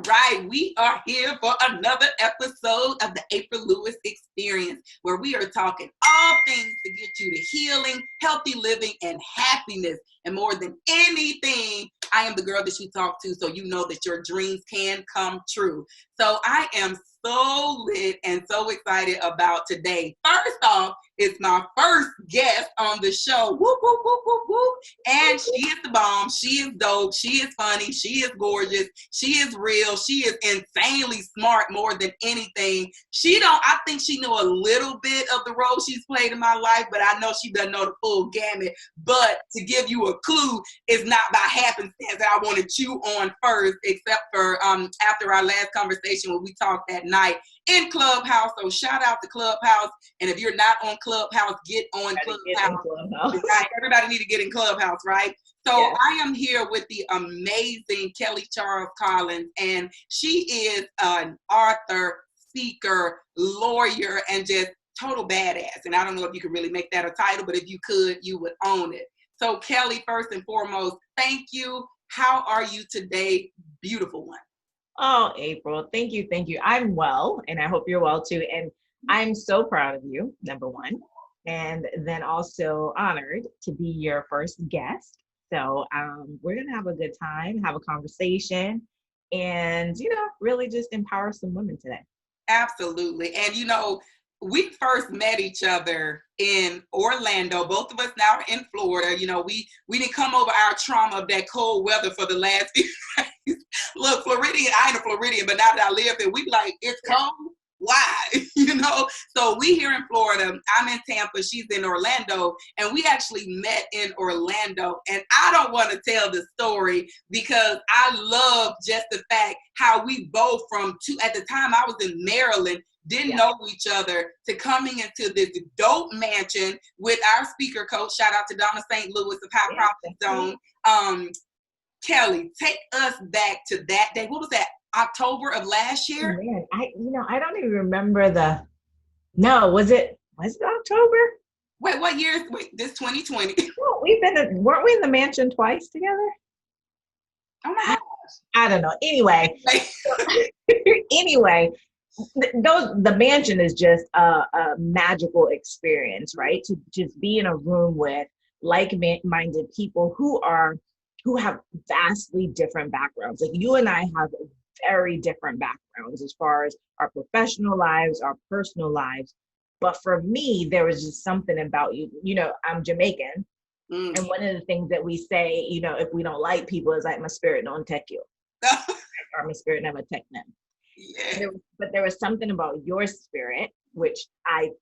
All right, we are here for another episode of the April Lewis Experience, where we are talking all things to get you to healing, healthy living, and happiness. And more than anything, I am the girl that you talk to so you know that your dreams can come true. So I am so lit and so excited about today. First off, it's my first guest on the show. Whoop, whoop, whoop, whoop, whoop. And she is the bomb. She is dope. She is funny. She is gorgeous. She is real. She is insanely smart more than anything. I think she knew a little bit of the role she's played in my life, but I know she doesn't know the full gamut. But to give you a clue, it's not by happenstance that I wanted you on first, except for after our last conversation when we talked that night in Clubhouse. So shout out to Clubhouse. And if you're not on Clubhouse, get on Clubhouse. Right? Everybody need to get in Clubhouse, right? So yeah. I am here with the amazing Kelly Charles Collins, and she is an author, speaker, lawyer, and just total badass. And I don't know if you could really make that a title, but if you could, you would own it. So Kelly, first and foremost, thank you. How are you today, beautiful one? Oh, April, thank you. I'm well, and I hope you're well too. And I'm so proud of you, number one, and then also honored to be your first guest. So we're going to have a good time, have a conversation, and, really just empower some women today. Absolutely. And, we first met each other in Orlando. Both of us now are in Florida. We didn't come over our trauma of that cold weather for the last few days. Look, Floridian, I ain't a Floridian, but now that I live there, we be like, it's cold. Why? So we here in Florida, I'm in Tampa, she's in Orlando, and we actually met in Orlando. And I don't want to tell the story because I love just the fact how we both at the time I was in Maryland, didn't know each other, to coming into this dope mansion with our speaker coach. Shout out to Donna St. Louis of High Profit Zone. Kelly, take us back to that day. What was that? October of last year? Oh, man, I don't even remember was it October? Wait, what year? This 2020. Well, weren't we in the mansion twice together? Oh my gosh. I don't know. Anyway, the mansion is just a magical experience, right? To just be in a room with like-minded people who have vastly different backgrounds. Like you and I have very different backgrounds as far as our professional lives, our personal lives. But for me, there was just something about you. I'm Jamaican. And one of the things that we say, if we don't like people, is like, my spirit don't take you. Or my spirit never take them. Yeah. But there was something about your spirit, which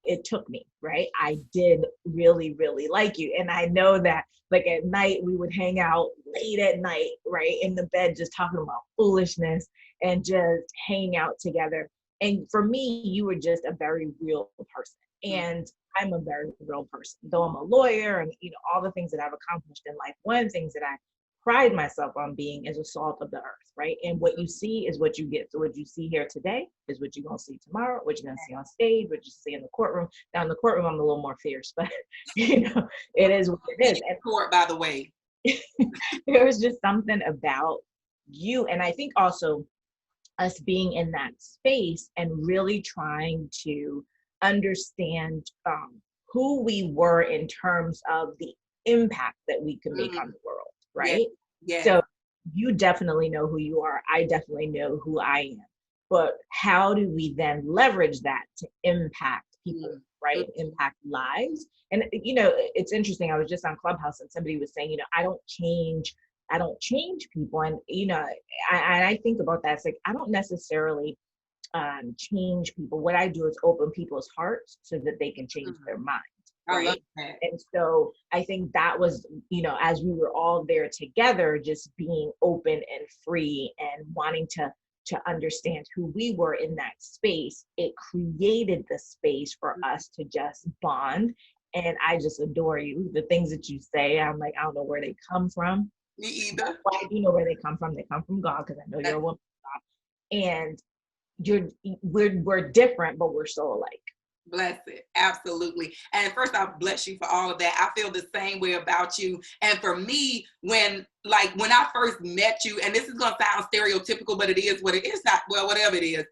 it took me, right? I did really, really like you. And I know that like at night, we would hang out late at night, right? In the bed, just talking about foolishness and just hanging out together. And for me, you were just a very real person. And I'm a very real person, though I'm a lawyer and, all the things that I've accomplished in life. One of the things that I pride myself on being is a salt of the earth, right? And what you see is what you get. So what you see here today is what you're going to see tomorrow, what you're going to see on stage, what you see in the courtroom. Now in the courtroom, I'm a little more fierce, but it is what it is. And court, by the way. There was just something about you. And I think also us being in that space and really trying to understand who we were in terms of the impact that we could make on the world. Right? Yeah. So you definitely know who you are. I definitely know who I am. But how do we then leverage that to impact people, right? Impact lives. And, it's interesting. I was just on Clubhouse and somebody was saying, I don't change people. And, I think about that. It's like, I don't necessarily change people. What I do is open people's hearts so that they can change their mind. Right. And so I think that was, as we were all there together, just being open and free and wanting to understand who we were in that space, it created the space for us to just bond. And I just adore you. The things that you say, I'm like, I don't know where they come from. Me either. Why do you know where they come from? They come from God, because I know you're a woman of God. And we're different, but we're so alike. Bless it. Absolutely. And first off, bless you for all of that. I feel the same way about you. And for me, when I first met you, and this is going to sound stereotypical, but it is what it is. Not, well, whatever it is,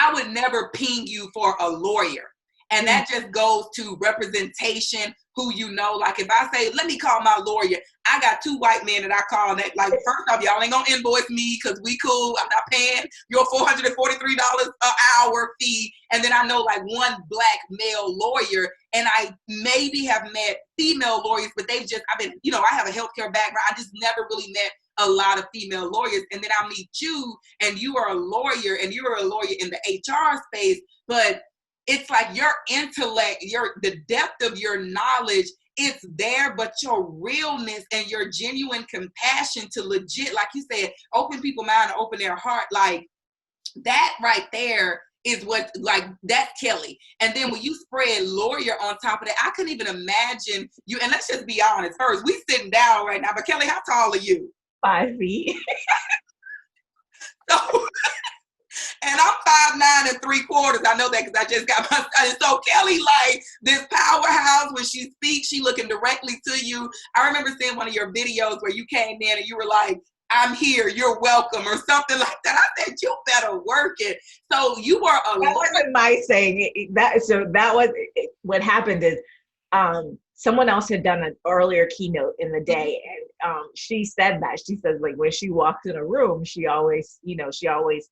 I would never ping you for a lawyer. And that just goes to representation, who you know. Like if I say, let me call my lawyer, I got 2 white men that I call, and that, like, first off, y'all ain't gonna invoice me because we cool. I'm not paying your $443 an hour fee. And then I know like 1 black male lawyer, and I maybe have met female lawyers, but they've just, I have a healthcare background. I just never really met a lot of female lawyers. And then I meet you, and you are a lawyer, and you are a lawyer in the HR space, but it's like your intellect, the depth of your knowledge, it's there, but your realness and your genuine compassion to legit, like you said, open people's mind, open their heart, like that right there is what, like, that's Kelly. And then when you spread lawyer on top of that, I couldn't even imagine you. And let's just be honest first, we sitting down right now, but Kelly, how tall are you? 5 feet. So, and I'm 5'9" and 3/4. I know that because I just got my. And so Kelly, like this powerhouse, when she speaks, she looking directly to you. I remember seeing one of your videos where you came in and you were like, "I'm here, you're welcome," or something like that. I said, "You better work it." So you were a. That wasn't my saying that. So that was what happened. Is someone else had done an earlier keynote in the day, and she said that. She says, like, when she walks in a room, she always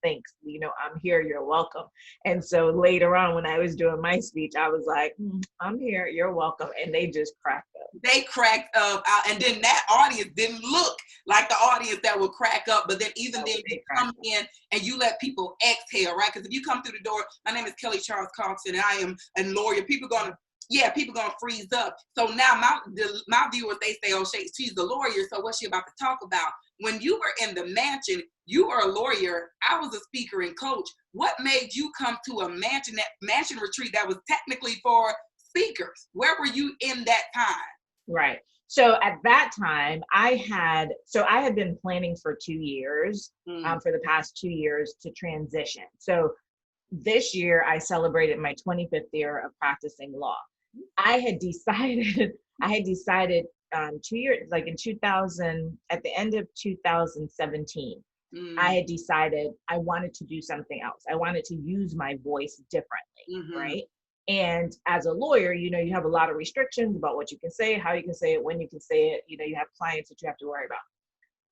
thinks, I'm here, you're welcome. And so later on, when I was doing my speech, I was like, I'm here, you're welcome. And they just cracked up. They cracked up. And then that audience didn't look like the audience that would crack up. But then even then you come in and you let people exhale, right? Because if you come through the door, my name is Kelly Charles Coxon, and I am a lawyer. People gonna freeze up. So now my viewers, they say, oh, she's the lawyer, so what's she about to talk about? When you were in the mansion, you were a lawyer. I was a speaker and coach. What made you come to a mansion retreat that was technically for speakers? Where were you in that time? Right. So at that time, I had been planning for 2 years, for the past 2 years to transition. So this year I celebrated my 25th year of practicing law. I had decided 2 years, like in 2000, at the end of 2017, I had decided I wanted to do something else. I wanted to use my voice differently, right? And as a lawyer, you have a lot of restrictions about what you can say, how you can say it, when you can say it. You have clients that you have to worry about.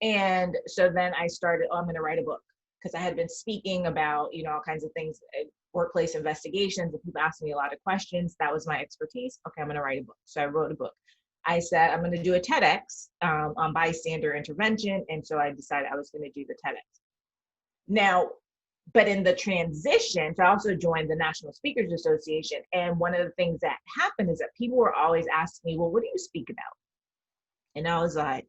And so then I started, I'm going to write a book, because I had been speaking about, all kinds of things, workplace investigations, and people asked me a lot of questions. That was my expertise. Okay, I'm going to write a book. So I wrote a book. I said, I'm going to do a TEDx on bystander intervention. And so I decided I was going to do the TEDx. Now, but in the transition, so I also joined the National Speakers Association. And one of the things that happened is that people were always asking me, well, what do you speak about? And I was like,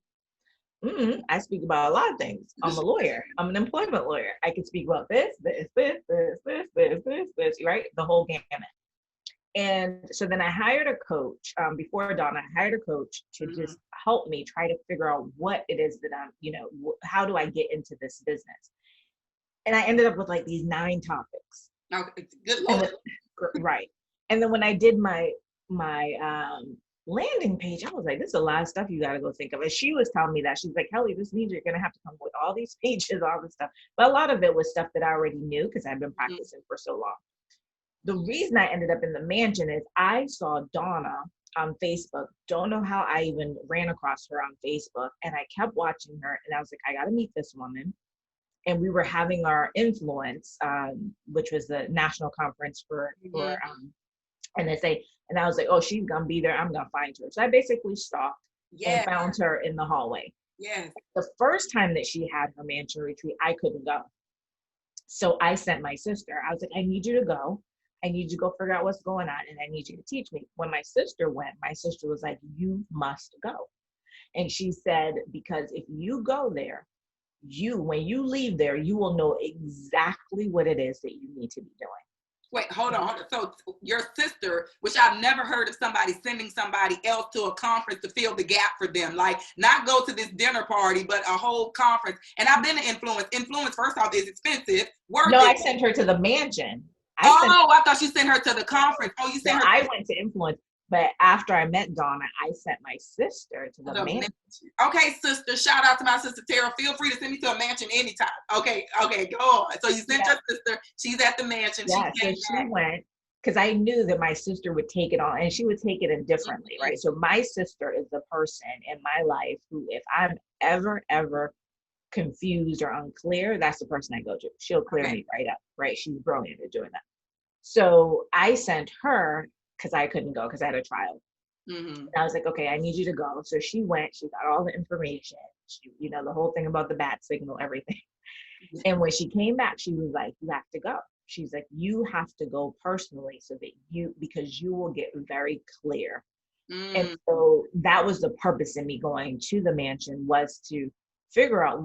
I speak about a lot of things. I'm a lawyer. I'm an employment lawyer. I can speak about this, right? The whole gamut. And so then I hired a coach. Before Dawn, I hired a coach to just help me try to figure out what it is that I'm, how do I get into this business? And I ended up with like these 9 topics. Okay, good Lord. Right. And then when I did my landing page, I was like, this is a lot of stuff you got to go think of. And she was telling me that. She's like, Kelly, this means you're going to have to come with all these pages, all this stuff. But a lot of it was stuff that I already knew because I've been practicing for so long. The reason I ended up in the mansion is I saw Donna on Facebook. Don't know how I even ran across her on Facebook. And I kept watching her, and I was like, I got to meet this woman. And we were having our influence, which was the national conference for NSA. And I was like, oh, she's going to be there. I'm going to find her. So I basically stalked and found her in the hallway. Yes. The first time that she had her mansion retreat, I couldn't go. So I sent my sister. I was like, I need you to go. I need you to go figure out what's going on. And I need you to teach me. When my sister went, my sister was like, you must go. And she said, because if you go there, when you leave there, you will know exactly what it is that you need to be doing. Wait, hold on. So your sister, which I've never heard of somebody sending somebody else to a conference to fill the gap for them, like not go to this dinner party, but a whole conference. And I've been to Influence. Influence, first off, is expensive. No, I sent her to the mansion. I thought you sent her to the conference. Oh, you sent her. I went to Influence, but after I met Donna, I sent my sister to the mansion. Okay, sister, shout out to my sister Tara. Feel free to send me to a mansion anytime. Okay, go on. So you sent your sister. She's at the mansion. Yeah, she went because I knew that my sister would take it on, and she would take it indifferently, right? So my sister is the person in my life who, if I'm ever confused or unclear, that's the person I go to. She'll clear me right up, right? She's brilliant at doing that. So I sent her because I couldn't go because I had a trial. And I was like, okay, I need you to go. So she went, she got all the information, she, the whole thing about the bat signal, everything. And when she came back, she was like, you have to go. She's like, you have to go personally because you will get very clear. And so that was the purpose in me going to the mansion, was to figure out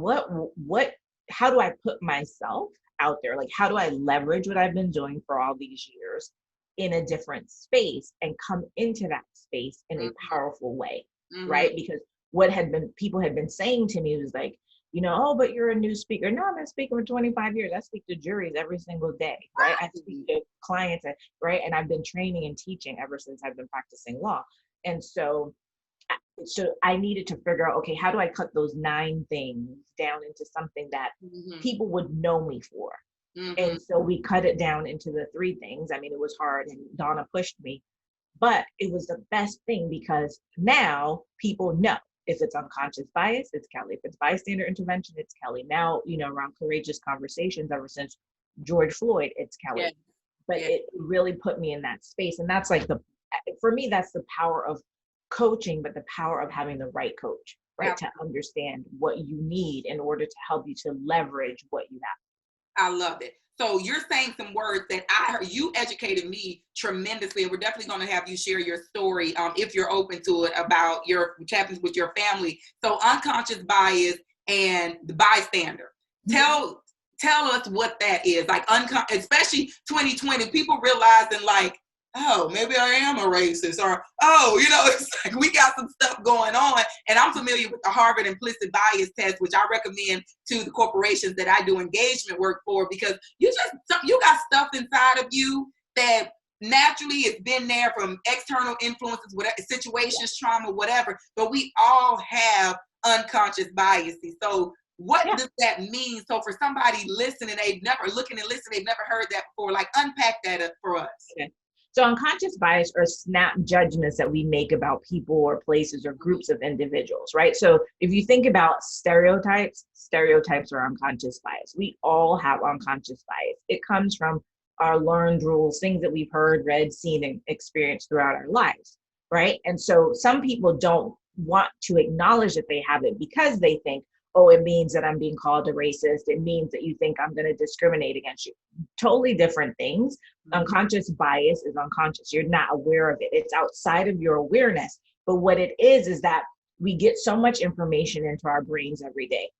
how do I put myself out there? Like, how do I leverage what I've been doing for all these years in a different space and come into that space in a powerful way, right? Because people had been saying to me was like, oh, but you're a new speaker. No, I've been speaking for 25 years. I speak to juries every single day, right? I speak to clients, right? And I've been training and teaching ever since I've been practicing law. And so I needed to figure out, okay, how do I cut those 9 things down into something that people would know me for? And so we cut it down into the 3 things. I mean, it was hard, and Donna pushed me, but it was the best thing because now people know. If it's unconscious bias, it's Kelly. If it's bystander intervention, it's Kelly. Now, around courageous conversations, ever since George Floyd, it's Kelly. Yeah. But it really put me in that space. And that's like for me, that's the power of coaching, but the power of having the right coach, right? To understand what you need in order to help you to leverage what you have. I love it. So you're saying some words that I heard. You educated me tremendously, and we're definitely going to have you share your story, if you're open to it, about what happens with your family. So unconscious bias and the bystander. Tell us what that is. Like especially 2020, people realizing like, oh, maybe I am a racist, or, it's like we got some stuff going on. And I'm familiar with the Harvard Implicit Bias Test, which I recommend to the corporations that I do engagement work for, because you got stuff inside of you that naturally it's been there from external influences, whatever, situations, trauma, whatever, but we all have unconscious biases. So what does that mean? So for somebody listening, they've never heard that before. Like, unpack that for us. Okay. So unconscious bias are snap judgments that we make about people or places or groups of individuals, right? So if you think about stereotypes are unconscious bias. We all have unconscious bias. It comes from our learned rules, things that we've heard, read, seen, and experienced throughout our lives, right? And so some people don't want to acknowledge that they have it because they think, oh, it means that I'm being called a racist. It means that you think I'm going to discriminate against you. Totally different things. Unconscious bias is unconscious. You're not aware of it. It's outside of your awareness. But what it is that we get so much information into our brains every day.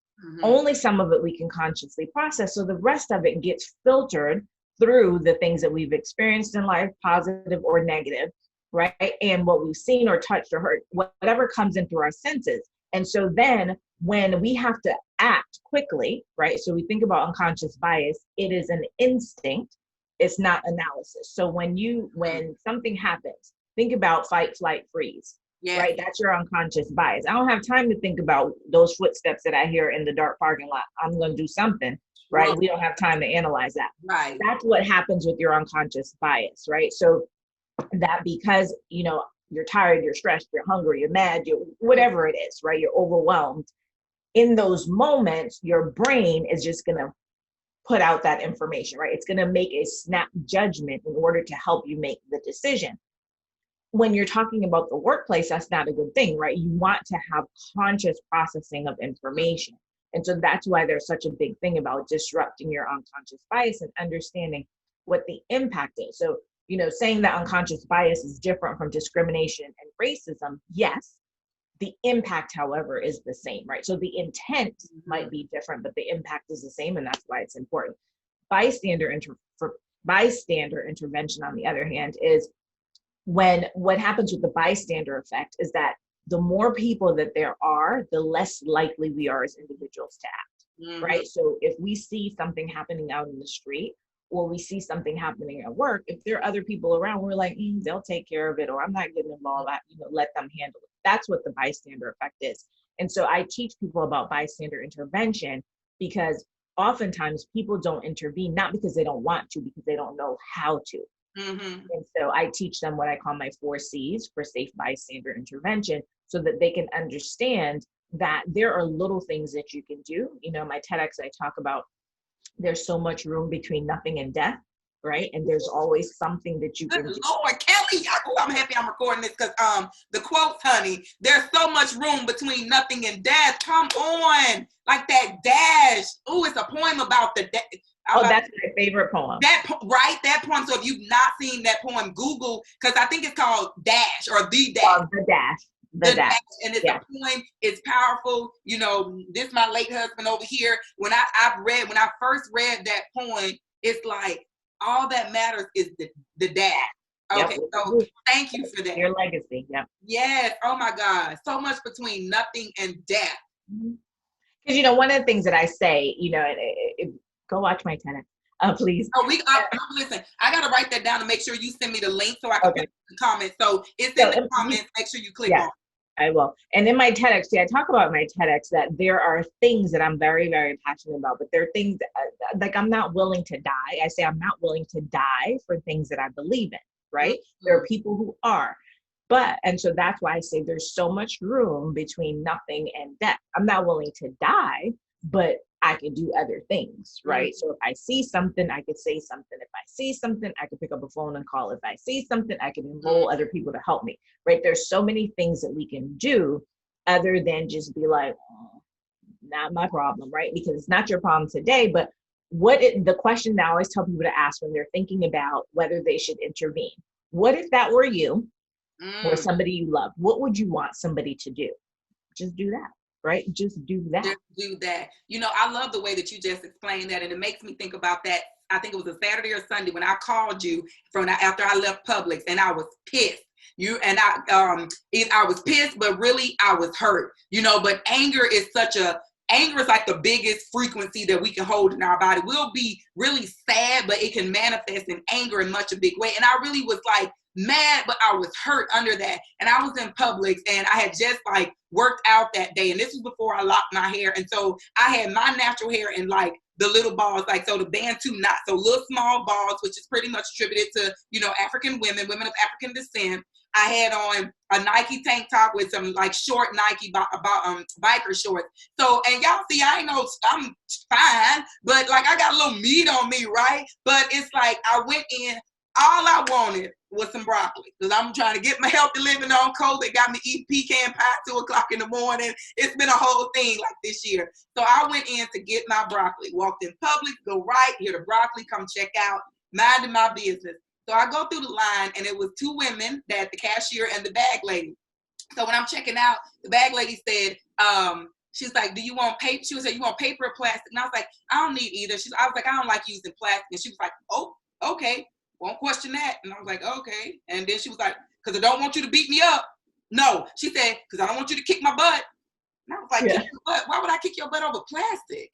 Only some of it we can consciously process. So the rest of it gets filtered through the things that we've experienced in life, positive or negative, right? And what we've seen or touched or heard, whatever comes in through our senses. And so then when we have to act quickly, right? So we think about unconscious bias, it is an instinct. It's not analysis. So when something happens, think about fight, flight, freeze, right? That's your unconscious bias. I don't have time to think about those footsteps that I hear in the dark parking lot. I'm going to do something, right? We don't have time to analyze that. Right. That's what happens with your unconscious bias, right? So that because, you're tired, you're stressed, you're hungry, you're mad, whatever it is, right? You're overwhelmed. In those moments, your brain is just going to put out that information, right? It's going to make a snap judgment in order to help you make the decision. When you're talking about the workplace, that's not a good thing, right? You want to have conscious processing of information. And so that's why there's such a big thing about disrupting your unconscious bias and understanding what the impact is. So, saying that unconscious bias is different from discrimination and racism, yes. The impact, however, is the same, right? So the intent might be different, but the impact is the same, and that's why it's important. Bystander intervention, on the other hand, is what happens with the bystander effect is that the more people that there are, the less likely we are as individuals to act, right? So if we see something happening out in the street, or we see something happening at work, if there are other people around, we're like, they'll take care of it, or I'm not getting involved, let them handle it. That's what the bystander effect is. And so I teach people about bystander intervention, because oftentimes people don't intervene, not because they don't want to, because they don't know how to. Mm-hmm. And so I teach them what I call my 4 C's for safe bystander intervention, so that they can understand that there are little things that you can do. My TEDx, I talk about there's so much room between nothing and death, right? And there's always something that you Good can do. Lord, Kelly, I'm happy I'm recording this, because the quotes, honey, there's so much room between nothing and death. Come on, like that dash. Oh, it's a poem about the death. That's my favorite poem. That poem. So if you've not seen that poem, Google, because I think it's called Dash, or The Dash. The Dash. The dash. And it's a poem. It's powerful. This my late husband over here. When I first read that poem, it's like all that matters is the dash. Okay, so thank you for that. Your legacy. Yeah. Yes. Oh my God. So much between nothing and death. Because one of the things that I say, go watch my TEDx, please. Oh, listen. I gotta write that down to make sure you send me the link so I can put it in the comments. So it's in the comments. Make sure you click on it. I will. And in my TEDx, I talk about my TEDx that there are things that I'm very, very passionate about, but there are things that, like, I'm not willing to die. I say I'm not willing to die for things that I believe in, right? Mm-hmm. There are people who are. And so that's why I say there's so much room between nothing and death. I'm not willing to die, but I can do other things, right? Mm-hmm. So if I see something, I could say something. If I see something, I could pick up a phone and call. If I see something, I can enroll other people to help me, right? There's so many things that we can do other than just be like, not my problem, right? Because it's not your problem today, but the question that I always tell people to ask when they're thinking about whether they should intervene. What if that were you or somebody you love? What would you want somebody to do? Just do that. Right? Just do that. Just do that. I love the way that you just explained that. And it makes me think about that. I think it was a Saturday or Sunday when I called you after I left Publix, and I was pissed. I was pissed, but really I was hurt. But anger is like the biggest frequency that we can hold in our body. We'll be really sad, but it can manifest in anger in much a big way. And I really was like mad, but I was hurt under that. And I was in Publix, and I had just like worked out that day. And this was before I locked my hair. And so I had my natural hair in like the little balls, like, so the Bantu knots, so little small balls, which is pretty much attributed to, African women of African descent. I had on a Nike tank top with some like short Nike biker shorts. So, and y'all see, I know I'm fine, but like I got a little meat on me, right? But it's like I went in, all I wanted was some broccoli, because I'm trying to get my healthy living on. COVID got me eating pecan pie at 2:00 in the morning. It's been a whole thing like this year. So I went in to get my broccoli, walked in Publix, go right, hear the broccoli, come check out, minding my business. So I go through the line, and it was 2 women, that the cashier and the bag lady. So when I'm checking out, the bag lady said, she's like, do you want paper? She was like, you want paper or plastic? And I was like, I don't need either. I was like, I don't like using plastic. And she was like, oh, okay. Won't question that. And I was like, okay. And then she was like, because I don't want you to beat me up. No, she said, because I don't want you to kick my butt. And I was like, kick your butt? Why would I kick your butt over plastic?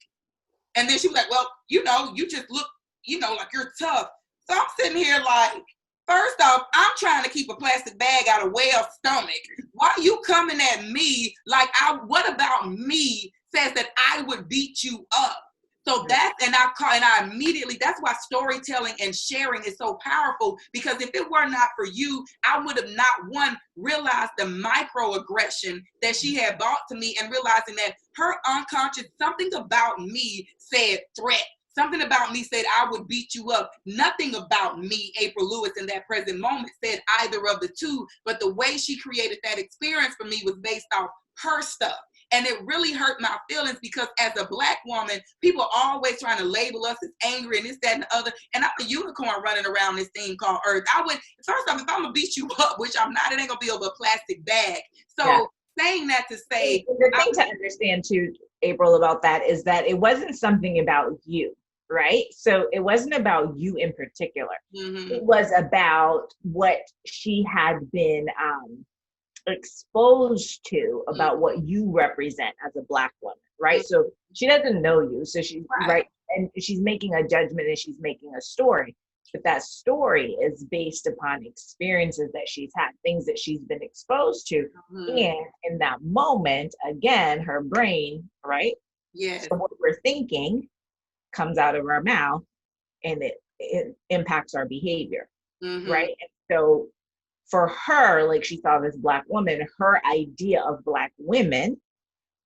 And then she was like, well, you just look, like you're tough. So I'm sitting here like, first off, I'm trying to keep a plastic bag out of Whale's stomach. Why are you coming at me like what about me says that I would beat you up? So I immediately, that's why storytelling and sharing is so powerful, because if it were not for you, I would have not realized the microaggression that she had brought to me, and realizing that her unconscious, something about me said threat. Something about me said I would beat you up. Nothing about me, April Lewis, in that present moment said either of the two, but the way she created that experience for me was based off her stuff. And it really hurt my feelings, because as a Black woman, people are always trying to label us as angry and this, that, and the other. And I'm a unicorn running around this thing called Earth. First off, if I'm going to beat you up, which I'm not, it ain't going to be over a plastic bag. So saying that to say. The thing to understand too, April, about that is that it wasn't something about you, right? So it wasn't about you in particular. Mm-hmm. It was about what she had been exposed to about what you represent as a Black woman, right? So she doesn't know you, so she's right. and she's making a judgment and she's making a story. But that story is based upon experiences that she's had, things that she's been exposed to. Mm-hmm. And in that moment, again, her brain, right? Yes. So what we're thinking comes out of our mouth, and it impacts our behavior, Mm-hmm. right? And so for her, like, she saw this Black woman, her idea of Black women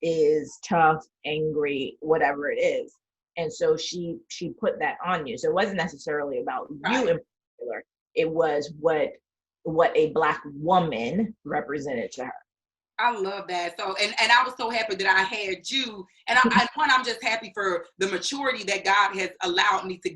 is tough, angry, whatever it is. And so she put that on you. So it wasn't necessarily about you in particular. It was what a Black woman represented to her. I love that. So, and I was so happy that I had you. And I'm just happy for the maturity that God has allowed me to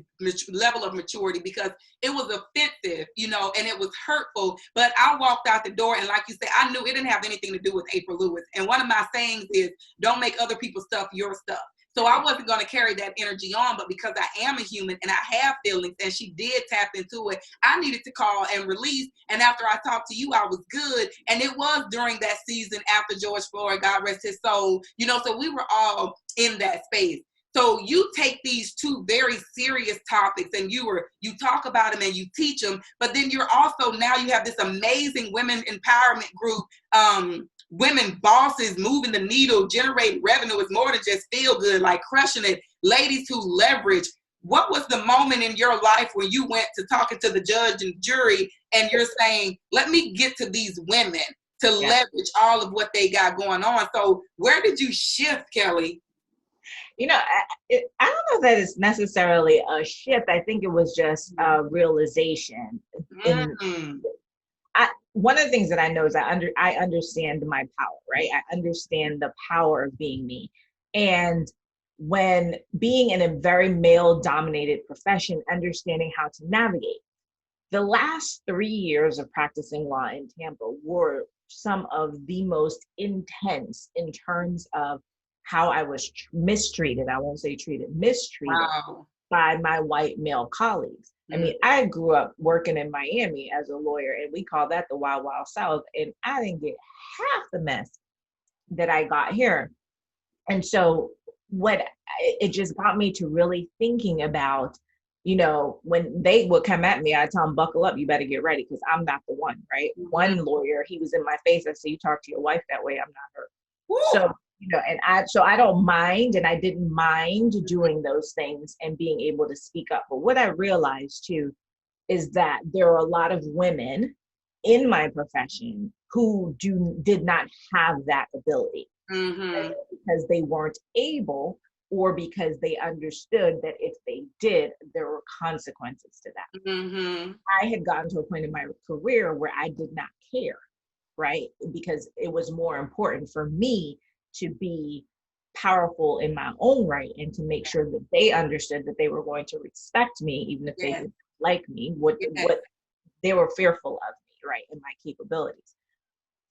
level of maturity, because it was offensive, and it was hurtful. But I walked out the door, and like you said, I knew it didn't have anything to do with April Lewis. And one of my sayings is, don't make other people's stuff your stuff. So I wasn't going to carry that energy on, but because I am a human and I have feelings, and she did tap into it, I needed to call and release. And after I talked to you, I was good. And it was during that season after George Floyd, God rest his soul, so we were all in that space. So you take these two very serious topics, and you talk about them and you teach them, but then you're also, now you have this amazing women empowerment group, women bosses moving the needle, generating revenue. Is more than just feel good, like crushing it. Ladies who leverage. What was the moment in your life when you went to talking to the judge and jury, and you're saying, let me get to these women to leverage all of what they got going on? So where did you shift, Kelly? I don't know that it's necessarily a shift. I think it was just a realization. One of the things that I know is I understand my power, right? I understand the power of being me. And when being in a very male-dominated profession, understanding how to navigate. The last 3 years of practicing law in Tampa were some of the most intense in terms of how I was mistreated. I won't say treated, mistreated by my white male colleagues. I mean, I grew up working in Miami as a lawyer, and we call that the Wild Wild South. And I didn't get half the mess that I got here. And so it just got me to really thinking about, when they would come at me, I tell them, buckle up, you better get ready, because I'm not the one, right? One lawyer, he was in my face. I said, you talk to your wife that way, I'm not her. Woo! So, I don't mind, and I didn't mind doing those things and being able to speak up. But what I realized too is that there are a lot of women in my profession who did not have that ability, because they weren't able, or because they understood that if they did, there were consequences to that. I had gotten to a point in my career where I did not care, right? Because it was more important for me to be powerful in my own right, and to make sure that they understood that they were going to respect me, even if they didn't like me, what they were fearful of me, right, and my capabilities.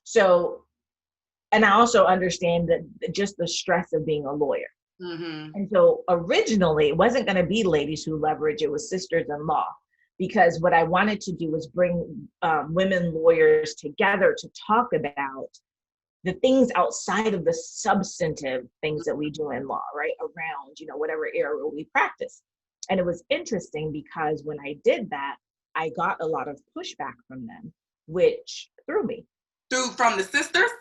So, and I also understand that just the stress of being a lawyer. And so originally it wasn't going to be Ladies Who Leverage, it was Sisters in Law, because what I wanted to do was bring women lawyers together to talk about the things outside of the substantive things that we do in law, right? Around, whatever area we practice. And it was interesting because when I did that, I got a lot of pushback from them, which threw me. From the sisters?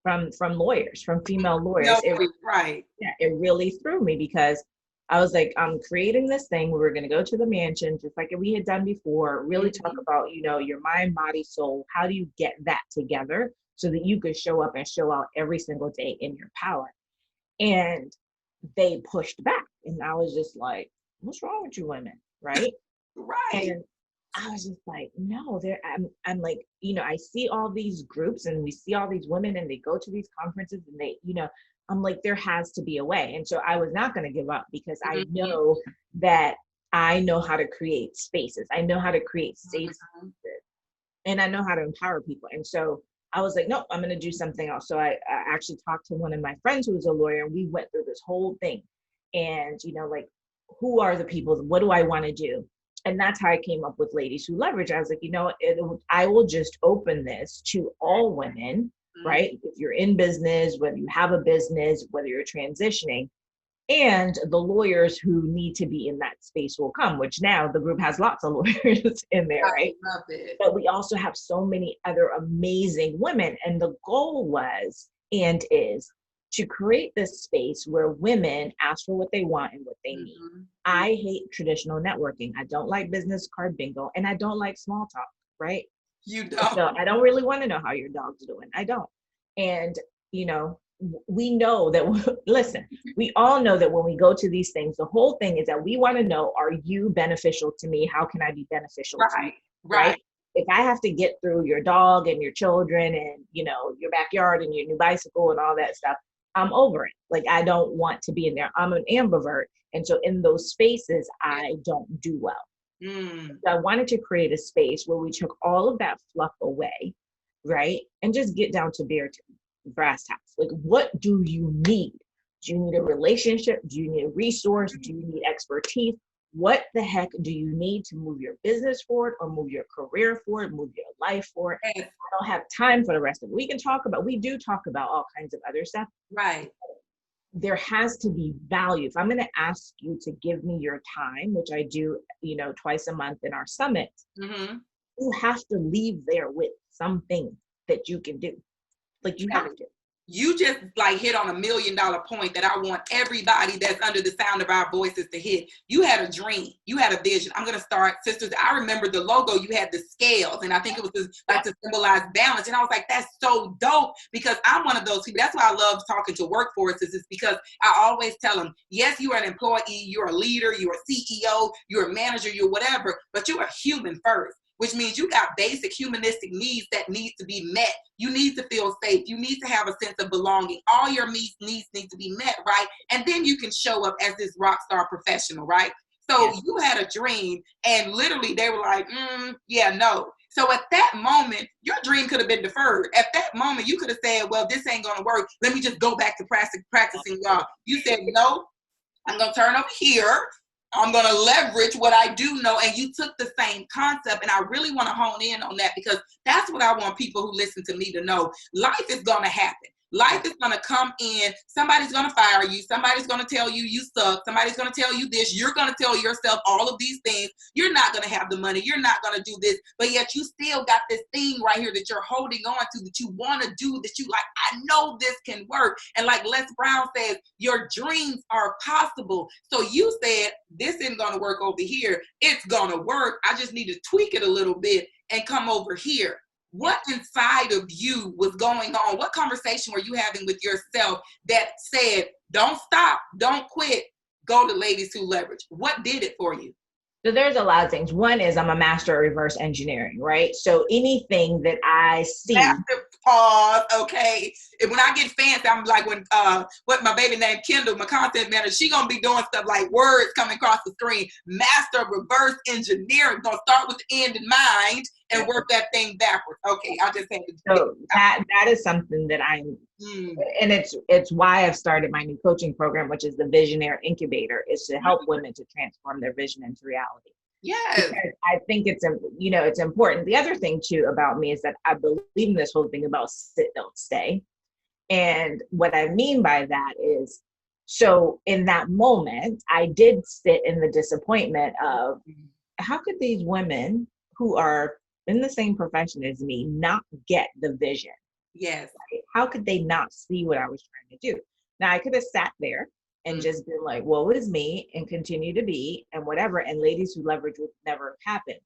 From lawyers, from female lawyers. Right. Yeah, it really threw me, because I was like, I'm creating this thing. We were going to go to the mansion, just like we had done before, really talk about, your mind, body, soul. How do you get that together so that you could show up and show out every single day in your power? And they pushed back. And I was just like, what's wrong with you women? Right. Right. And I was just like, no, I'm like, I see all these groups, and we see all these women, and they go to these conferences, and they, I'm like, there has to be a way. And so I was not going to give up, because I know that I know how to create spaces. I know how to create safe spaces, and I know how to empower people. And so I was like, no, I'm going to do something else. So I actually talked to one of my friends who was a lawyer, and we went through this whole thing. And, like, who are the people? What do I want to do? And that's how I came up with Ladies Who Leverage. I was like, I will just open this to all women, right? If you're in business, whether you have a business, whether you're transitioning, And the lawyers who need to be in that space will come, which now the group has lots of lawyers in there, right? I love it. But we also have so many other amazing women. And the goal was and is to create this space where women ask for what they want and what they need. I hate traditional networking. I don't like business card bingo, and I don't like small talk, right? You don't. So I don't really want to know how your dog's doing. I don't. And, we know that, listen, we all know that when we go to these things, the whole thing is that we want to know, are you beneficial to me? How can I be beneficial to you? Right. If I have to get through your dog and your children and, your backyard and your new bicycle and all that stuff, I'm over it. Like, I don't want to be in there. I'm an ambivert. And so in those spaces, I don't do well. So I wanted to create a space where we took all of that fluff away, right? And just get down to brass tacks. Like, what do you need? Do you need a relationship? Do you need a resource? Do you need expertise? What the heck do you need to move your business forward or move your career forward, move your life forward? I don't have time for the rest of it. We do talk about all kinds of other stuff. Right. There has to be value. If I'm going to ask you to give me your time, which I do, twice a month in our summit, you have to leave there with something that you can do. Like, you have to. You just hit on $1 million point that I want everybody that's under the sound of our voices to hit. You had a dream. You had a vision. I'm going to start, sisters. I remember the logo. You had the scales, and I think it was to symbolize balance. And I was like, that's so dope, because I'm one of those people. That's why I love talking to workforces, is because I always tell them, yes, you are an employee, you're a leader, you're a CEO, you're a manager, you're whatever, but you're a human first, which means you got basic humanistic needs that need to be met. You need to feel safe. You need to have a sense of belonging. All your needs need to be met, right? And then you can show up as this rock star professional, right? So you had a dream, and literally they were like, yeah, no. So at that moment, your dream could have been deferred. At that moment, you could have said, well, this ain't going to work. Let me just go back to practicing law. You said, no, I'm going to turn over here. I'm going to leverage what I do know. And you took the same concept. And I really want to hone in on that, because that's what I want people who listen to me to know. Life is going to happen. Life is going to come in. Somebody's going to fire you. Somebody's going to tell you you suck. Somebody's going to tell you this. You're going to tell yourself all of these things. You're not going to have the money. You're not going to do this. But yet you still got this thing right here that you're holding on to, that you want to do, that you like, I know this can work. And like Les Brown says, your dreams are possible. So you said, this isn't going to work over here. It's going to work. I just need to tweak it a little bit and come over here. What inside of you was going on? What conversation were you having with yourself that said, don't stop, don't quit, go to Ladies Who Leverage? What did it for you? So there's a lot of things. One is I'm a master of reverse engineering, right? So anything that I see. Pause, okay. And when I get fancy, I'm like, when what my baby named Kendall, my content manager, she gonna be doing stuff like words coming across the screen. Master of reverse engineering. Gonna start with the end in mind and work that thing backwards. Okay, I just had to. So that is something that I'm, and it's why I've started my new coaching program, which is the Visionaire Incubator, is to help women to transform their vision into reality. Yes. Because I think it's important. The other thing too about me is that I believe in this whole thing about sit, don't stay. And what I mean by that is, so in that moment, I did sit in the disappointment of, how could these women who are in the same profession as me not get the vision? Yes. Right? How could they not see what I was trying to do? Now, I could have sat there and just been like, woe is me, and continue to be, and whatever, and Ladies Who Leverage would never have happened.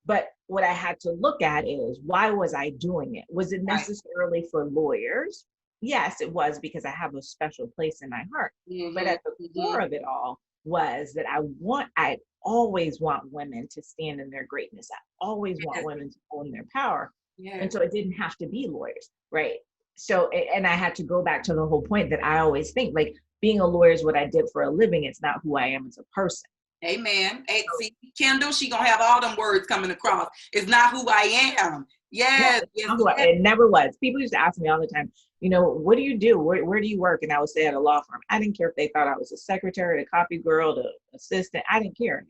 But what I had to look at is, why was I doing it? Was it necessarily for lawyers? Yes, it was, because I have a special place in my heart. But at the core of it all was that I always want women to stand in their greatness. I always want women to own their power. And so it didn't have to be lawyers, right? So, and I had to go back to the whole point that I always think, like, being a lawyer is what I did for a living. It's not who I am as a person. Amen. Hey, see, Kendall, she gonna have all them words coming across. It's not who I am. Yes. It never was. People used to ask me all the time, what do you do? Where do you work? And I would say at a law firm. I didn't care if they thought I was a secretary, a copy girl, the assistant. I didn't care.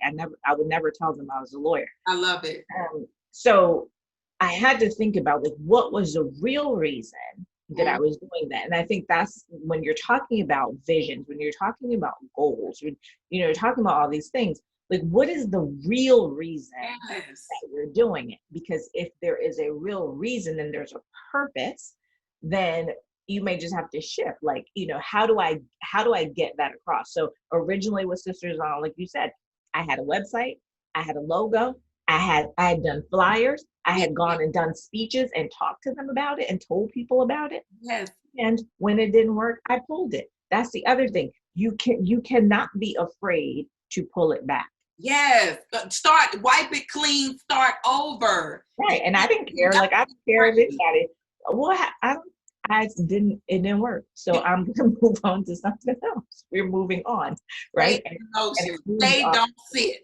I would never tell them I was a lawyer. I love it. So I had to think about, like, what was the real reason that I was doing that. And I think that's when you're talking about visions, when you're talking about goals, you're talking about all these things, like what is the real reason that you're doing it? Because if there is a real reason and there's a purpose, then you may just have to shift. Like, how do I get that across? So originally with Sisters On, like you said, I had a website, I had a logo, I had done flyers, I had gone and done speeches and talked to them about it and told people about it. Yes. And when it didn't work, I pulled it. That's the other thing. You cannot be afraid to pull it back. Yes. Wipe it clean, start over. Right. And I didn't care. Like, I don't care if anybody. Well, it didn't work. So I'm going to move on to something else. We're moving on. Right. Stay, don't sit.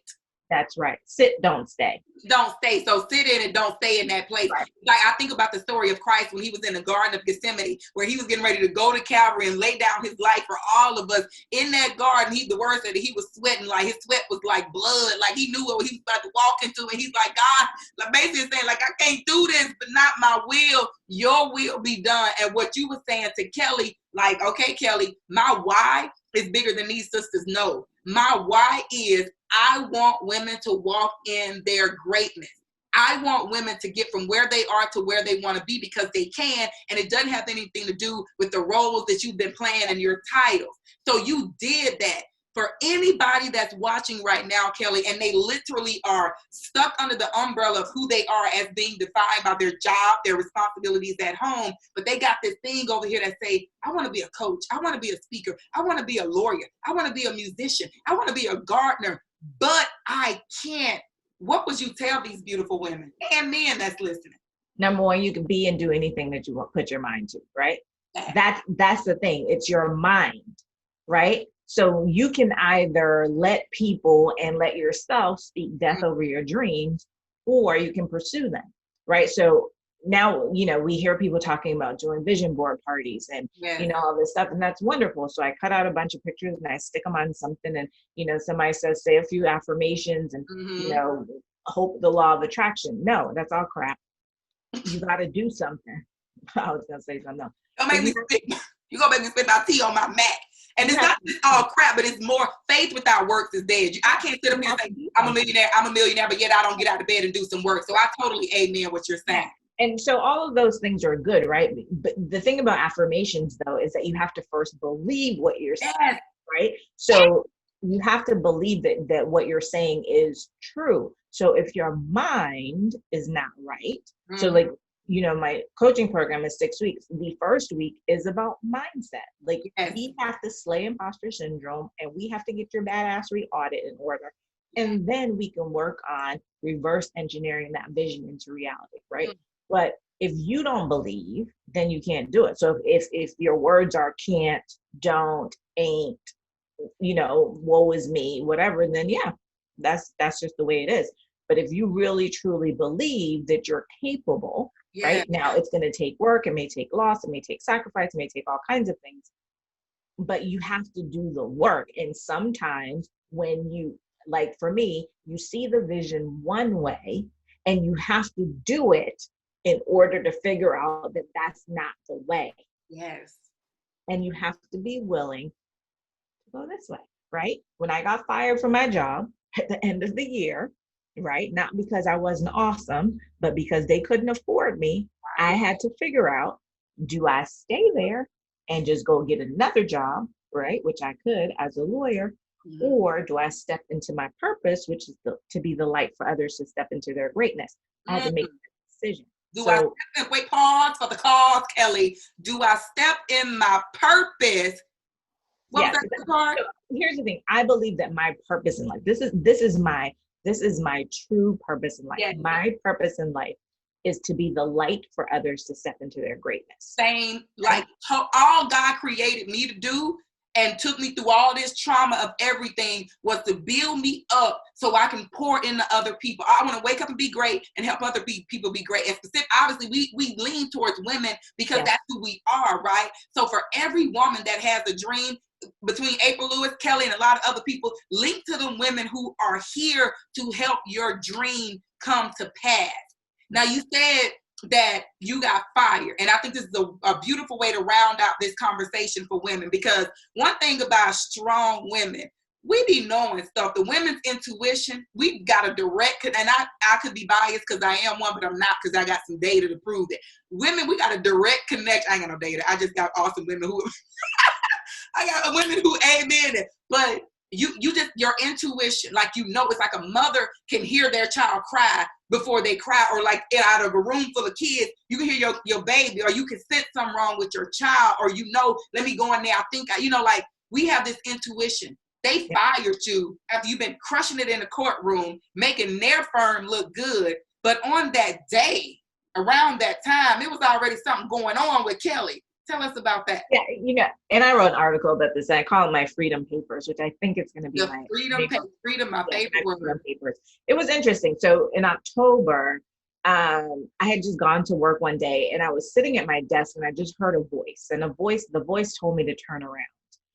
That's right. Sit, don't stay. Don't stay. So sit in and don't stay in that place. Right. Like, I think about the story of Christ when he was in the Garden of Gethsemane, where he was getting ready to go to Calvary and lay down his life for all of us. In that garden, the word said that he was sweating, like his sweat was like blood, like he knew what he was about to walk into. And he's like, God, like basically saying, like, I can't do this, but not my will, your will be done. And what you were saying to Kelly, like, okay, Kelly, my why is bigger than these sisters know. My why is I want women to walk in their greatness. I want women to get from where they are to where they want to be because they can, and it doesn't have anything to do with the roles that you've been playing and your titles. So you did that. For anybody that's watching right now, Kelly, and they literally are stuck under the umbrella of who they are as being defined by their job, their responsibilities at home, but they got this thing over here that say, I want to be a coach, I want to be a speaker, I want to be a lawyer, I want to be a musician, I want to be a gardener, but I can't. What would you tell these beautiful women and men that's listening? Number one, you can be and do anything that you want, put your mind to, right? That's the thing. It's your mind, right? So you can either let people and let yourself speak death over your dreams, or you can pursue them, right? So now, we hear people talking about doing vision board parties and, all this stuff, and that's wonderful. So I cut out a bunch of pictures and I stick them on something, and, somebody says, say a few affirmations and, hope the law of attraction. No, that's all crap. You got to do something. I was going to say something else. You're going to make me spit my tea on my Mac. And it's not just all crap, but it's more faith without works is dead. I can't sit up here and say, I'm a millionaire, but yet I don't get out of bed and do some work. So I totally amen what you're saying. And so all of those things are good, right? But the thing about affirmations, though, is that you have to first believe what you're saying, right? So you have to believe that what you're saying is true. So if your mind is not right, so like, my coaching program is 6 weeks. The first week is about mindset. Like, we have to slay imposter syndrome, and we have to get your badassery audit in order. And then we can work on reverse engineering that vision into reality, right? But if you don't believe, then you can't do it. So if your words are can't, don't, ain't, woe is me, whatever, then that's just the way it is. But if you really truly believe that you're capable, right now, it's going to take work. It may take loss. It may take sacrifice. It may take all kinds of things. But you have to do the work. And sometimes when you, like for me, you see the vision one way and you have to do it in order to figure out that that's not the way. Yes. And you have to be willing to go this way, right? When I got fired from my job at the end of the year, right? Not because I wasn't awesome, but because they couldn't afford me. I had to figure out, do I stay there and just go get another job, right? Which I could as a lawyer, or do I step into my purpose, which is to be the light for others to step into their greatness? I had to make that decision. Wait, pause for the cause, Kelly. Do I step in my purpose? What was that part? So here's the thing. I believe that my purpose in life, this is my true purpose in life. Yes. My purpose in life is to be the light for others to step into their greatness. Same, like all God created me to do and took me through all this trauma of everything was to build me up so I can pour into other people. I want to wake up and be great and help other people be great. And obviously, we lean towards women because that's who we are, right? So for every woman that has a dream, between April Lewis, Kelly, and a lot of other people, link to the women who are here to help your dream come to pass. Now, you said that you got fired. And I think this is a beautiful way to round out this conversation for women, because one thing about strong women, we be knowing stuff. The women's intuition, we got a direct, and I could be biased because I am one, but I'm not, because I got some data to prove it. Women, we got a direct connection. I ain't got no data. I just got awesome women who, I got women who amen it. But you just, your intuition, like, it's like a mother can hear their child cry before they cry, or like out of a room full of kids, you can hear your baby, or you can sense something wrong with your child, or let me go in there. I think, like, we have this intuition. They fired you after you've been crushing it in the courtroom, making their firm look good. But on that day, around that time, it was already something going on with Kelly. Tell us about that. Yeah, and I wrote an article about this. I call it my freedom papers, which I think it's going to be The my freedom, my favorite word. Freedom papers. It was interesting. So in October, I had just gone to work one day, and I was sitting at my desk, and I just heard a voice, and the voice told me to turn around.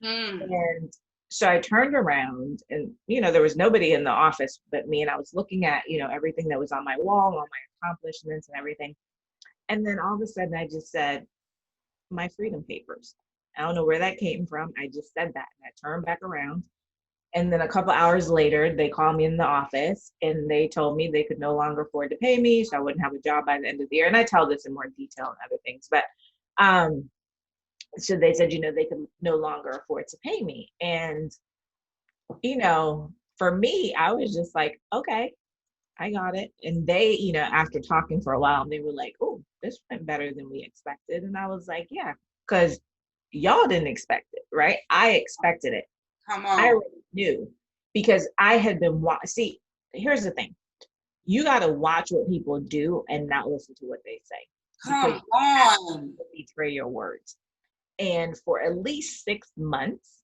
And so I turned around, and there was nobody in the office but me, and I was looking at everything that was on my wall, all my accomplishments and everything. And then all of a sudden, I just said, my freedom papers. I don't know where that came from. I just said that, and I turned back around. And then a couple hours later, they called me in the office, and they told me they could no longer afford to pay me, so I wouldn't have a job by the end of the year. And I tell this in more detail and other things, but so they said, they could no longer afford to pay me. And for me, I was just like, okay, I got it. And they, after talking for a while, they were like, oh, this went better than we expected. And I was like, yeah, because y'all didn't expect it, right? I expected it. Come on. I already knew, because I had been see, here's the thing. You got to watch what people do and not listen to what they say. Come on. Betray your words. And for at least 6 months,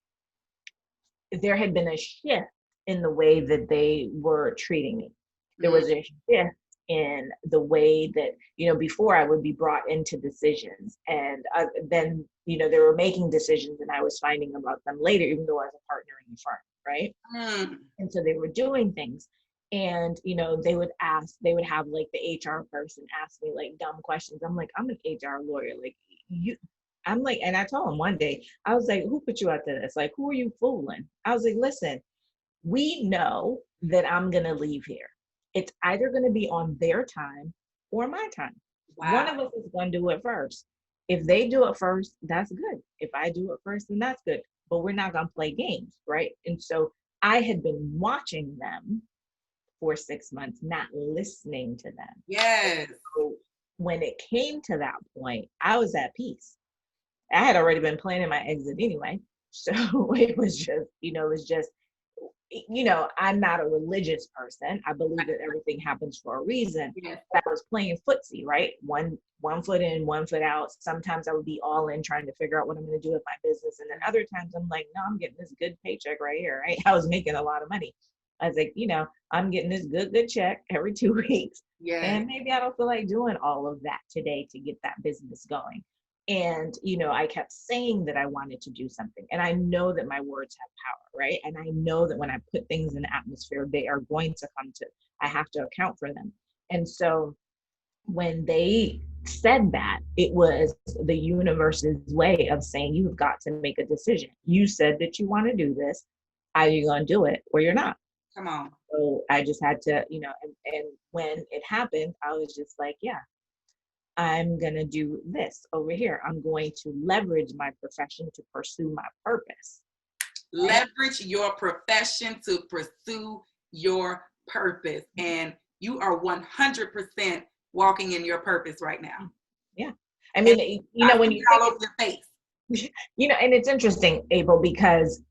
there had been a shift in the way that they were treating me. There was a shift in the way that, before I would be brought into decisions, and then, they were making decisions and I was finding about them later, even though I was a partner in the firm, right? And so they were doing things, and, they would have like the HR person ask me like dumb questions. I'm like, I'm an HR lawyer. Like I'm like, and I told him one day, I was like, who put you out to this? Like, who are you fooling? I was like, listen, we know that I'm going to leave here. It's either going to be on their time or my time. Wow. One of us is going to do it first. If they do it first, that's good. If I do it first, then that's good. But we're not going to play games, right? And so I had been watching them for 6 months, not listening to them. Yes. So when it came to that point, I was at peace. I had already been planning my exit anyway. So it was just, I'm not a religious person. I believe that everything happens for a reason. Yes. I was playing footsie, right? One foot in, 1 foot out. Sometimes I would be all in trying to figure out what I'm going to do with my business. And then other times I'm like, no, I'm getting this good paycheck right here, right? I was making a lot of money. I was like, I'm getting this good check every 2 weeks. Yes. And maybe I don't feel like doing all of that today to get that business going. And, I kept saying that I wanted to do something. And I know that my words have power, right? And I know that when I put things in the atmosphere, they are going to come to, I have to account for them. And so when they said that, it was the universe's way of saying, you've got to make a decision. You said that you want to do this. Either you're going to do it or you're not. Come on. So I just had to, and when it happened, I was just like, yeah, I'm going to do this over here. I'm going to leverage my profession to pursue my purpose. Leverage your profession to pursue your purpose. And you are 100% walking in your purpose right now. Yeah. I mean, when you all over your face. And it's interesting, April, because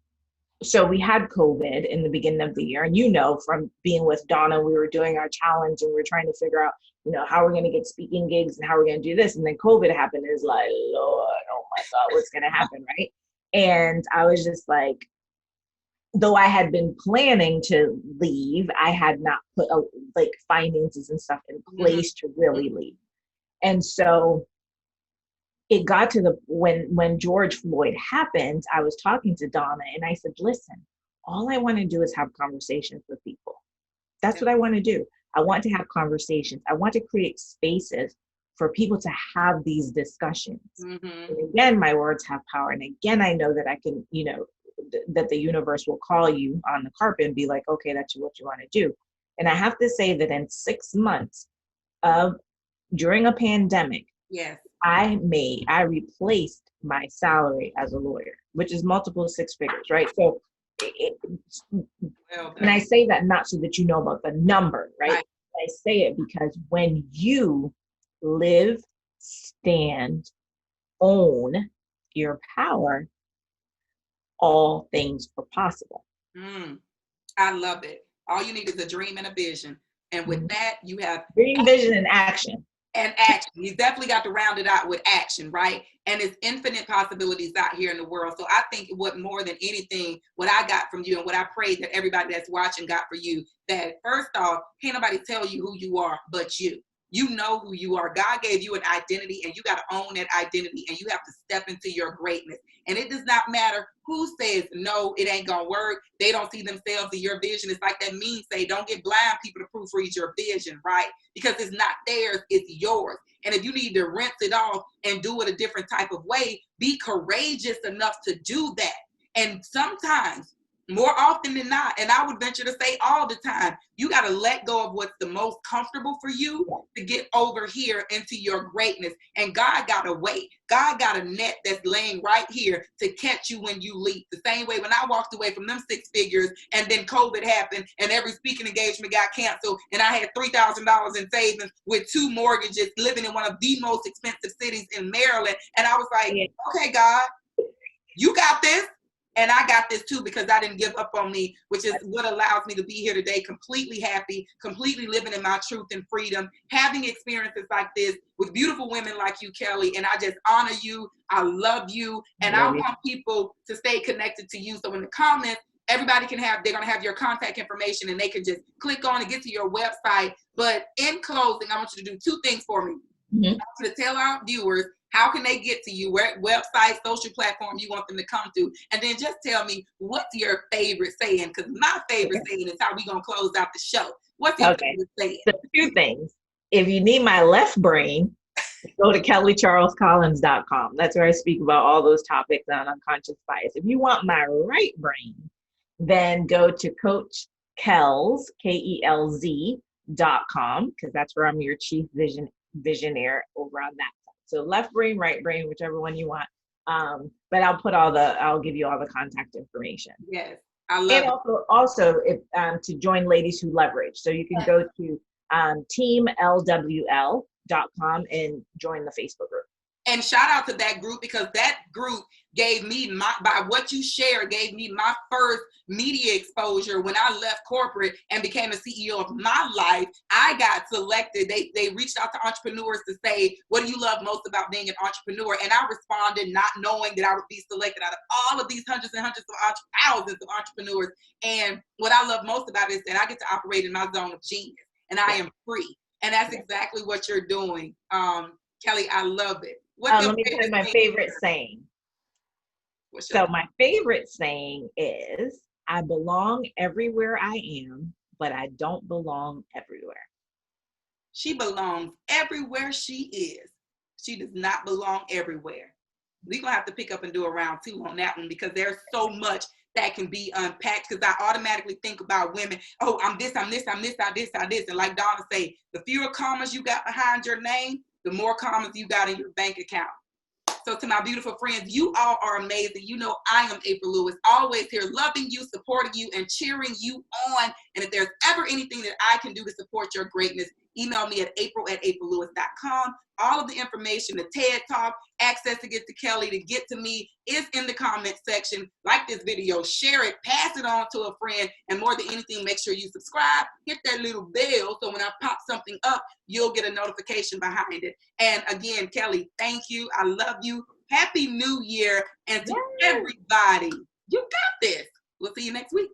so we had COVID in the beginning of the year, and from being with Donna, we were doing our challenge and we were trying to figure out, how we're going to get speaking gigs and how we're going to do this. And then COVID happened. It's like, Lord, oh my God, what's going to happen, right? And I was just like, though I had been planning to leave, I had not put finances and stuff in place to really leave. And so it got to when George Floyd happened, I was talking to Donna and I said, listen, all I want to do is have conversations with people. That's what I want to do. I want to have conversations. I want to create spaces for people to have these discussions. Mm-hmm. And again, my words have power. And again, I know that I can, that the universe will call you on the carpet and be like, okay, that's what you want to do. And I have to say that in 6 months during a pandemic, yes, I replaced my salary as a lawyer, which is multiple 6 figures, right? So and I say that not so that you know about the number, right? I say it because when you live, stand, own your power, all things are possible. I love it. All you need is a dream and a vision. And with that, you have dream, vision, and action. And action. You definitely got to round it out with action, right? And it's infinite possibilities out here in the world. So I think what more than anything, what I got from you and what I pray that everybody that's watching got for you, that first off, can't nobody tell you who you are but you. You know who you are. God gave you an identity, and you got to own that identity, and you have to step into your greatness. And it does not matter who says, no, it ain't going to work. They don't see themselves in your vision. It's like that meme say, don't get blind people to proofread your vision, right? Because it's not theirs, it's yours. And if you need to rinse it off and do it a different type of way, be courageous enough to do that. And sometimes, more often than not, and I would venture to say all the time, you got to let go of what's the most comfortable for you to get over here into your greatness. And God got a way. God got a net that's laying right here to catch you when you leap. The same way when I walked away from them 6 figures and then COVID happened and every speaking engagement got canceled and I had $3,000 in savings with 2 mortgages, living in one of the most expensive cities in Maryland. And I was like, okay, God, you got this. And I got this too because I didn't give up on me, which is what allows me to be here today, completely happy, completely living in my truth and freedom, having experiences like this with beautiful women like you, Kelly. And I just honor you. I love you. And I want people to stay connected to you. So in the comments, everybody they're going to have your contact information and they can just click on and get to your website. But in closing, I want you to do 2 things for me. I want you to tell our viewers, how can they get to you? What website, social platform you want them to come to? And then just tell me, what's your favorite saying? Because my favorite saying is how we going to close out the show. What's your favorite saying? So 2 things. If you need my left brain, go to kellycharlescollins.com. That's where I speak about all those topics on unconscious bias. If you want my right brain, then go to Coach Kelz, KELZ.com, because that's where I'm your chief visionary over on that. So left brain, right brain, whichever one you want. But I'll give you all the contact information. Yes, I love it. And also if to join Ladies Who Leverage. So you can go to teamlwl.com and join the Facebook group. And shout out to that group because that group gave me by what you shared, gave me my first media exposure when I left corporate and became a CEO of my life. I got selected. They reached out to entrepreneurs to say, what do you love most about being an entrepreneur? And I responded not knowing that I would be selected out of all of these hundreds and hundreds of thousands of entrepreneurs. And what I love most about it is that I get to operate in my zone of genius and I am free. And that's exactly what you're doing. Kelly, I love it. Let me tell you my favorite saying. So my favorite saying is, I belong everywhere I am, but I don't belong everywhere. She belongs everywhere she is. She does not belong everywhere. We're going to have to pick up and do a round 2 on that one because there's so much that can be unpacked because I automatically think about women. Oh, I'm this, I'm this, I'm this, I'm this, I'm this. And like Donna say, the fewer commas you got behind your name, the more commas you got in your bank account. So to my beautiful friends, you all are amazing. You know I am April Lewis, always here loving you, supporting you, and cheering you on. And if there's ever anything that I can do to support your greatness, email me at april@aprillewis.com. All of the information, the TED Talk, access to get to Kelly, to get to me is in the comment section. Like this video, share it, pass it on to a friend, and more than anything, make sure you subscribe, hit that little bell so when I pop something up, you'll get a notification behind it. And again, Kelly, thank you. I love you. Happy New Year. And to everybody, you got this. We'll see you next week.